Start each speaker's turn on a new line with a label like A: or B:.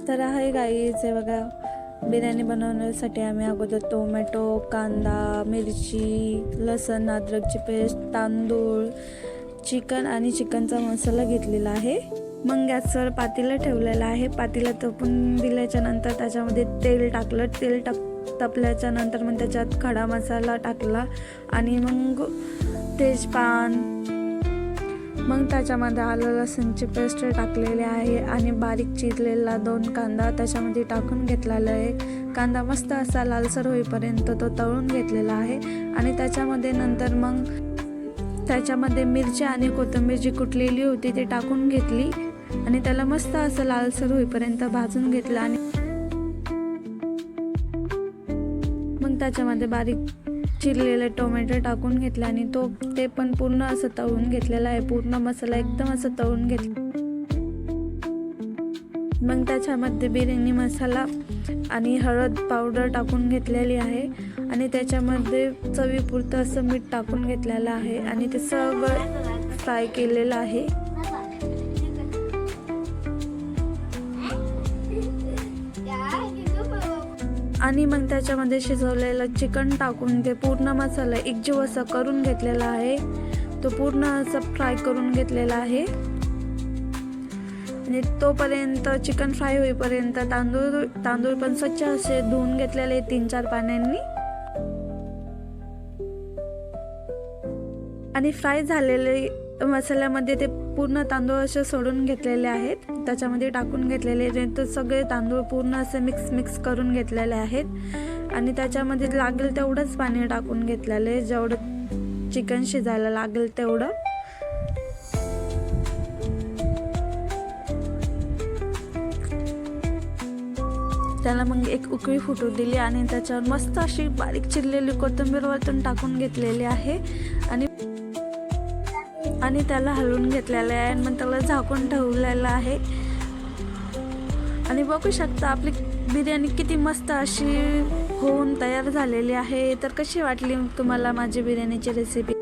A: तर आहे गाईस, हे बघा, बिर्याणी बनवण्यासाठी आम्ही अगोदर टोमॅटो, कांदा, मिरची, लसण, अद्रकची पेस्ट, तांदूळ, चिकन आणि चिकनचा मसाला घेतलेला आहे. मग गॅसवर पातेलं ठेवलेलं आहे. पातेलं तपून दिल्याच्या नंतर त्याच्यामध्ये तेल टाकलं. तपल्याच्या नंतर मग त्याच्यात खडा मसाला टाकला आणि मग तेजपान, मग त्याच्यामध्ये आलं लसूणची पेस्ट टाकलेली आहे आणि बारीक चिरलेला 2 कांदा त्याच्यामध्ये टाकून घेतलेला आहे. कांदा मस्त असा लालसर होईपर्यंत तो तळून घेतलेला आहे आणि त्याच्यामध्ये नंतर मग त्याच्यामध्ये मिरची आणि कोथिंबीर जी कुटलेली होती ती टाकून घेतली आणि त्याला मस्त असं लालसर होईपर्यंत भाजून घेतलं आणि मग त्याच्यामध्ये बारीक चिरलेले टोमॅटो टाकून घेतले आणि ते पण पूर्ण असं तळून घेतलेला आहे. पूर्ण मसाला एकदम असं तळून घेतला. मग त्याच्यामध्ये बिर्याणी मसाला आणि हळद पावडर टाकून घेतलेली आहे आणि त्याच्यामध्ये चवीपुरतं असं मीठ टाकून घेतलेलं आहे आणि ते सगळं फ्राय केलेलं आहे. आणि मग त्याच्यामध्ये शिजवलेलं चिकन टाकून ते पूर्ण मसाला एकजीव असं करून घेतलेला आहे. तो पूर्ण असं फ्राय करून घेतलेला आहे आणि तोपर्यंत चिकन फ्राय होईपर्यंत तांदूळ पण स्वच्छ असे धुवून घेतलेले 3-4 पाण्याने आणि फ्राय झालेले मसाल्यामध्ये ते पूर्ण तांदूळ असे सोडून घेतलेले आहेत. त्याच्यामध्ये टाकून घेतलेले ते सगळे तांदूळ पूर्ण असे मिक्स करून घेतलेले आहेत आणि त्याच्यामध्ये लागेल तेवढंच पाणी टाकून घेतलेले, जेवढं चिकन शिजायला लागेल तेवढं. त्याला मग एक उकळी फुटू दिली आणि त्याच्यावर मस्त अशी बारीक चिरलेली कोथिंबीर वरतून टाकून घेतलेली आहे आणि त्याला हलवून घेतलेलं आहे आणि मग त्याला झाकून ठेवलेलं आहे. आणि बघू शकता आपली बिर्याणी किती मस्त अशी होऊन तयार झालेली आहे. तर कशी वाटली तुम्हाला माझी बिर्याणीची रेसिपी?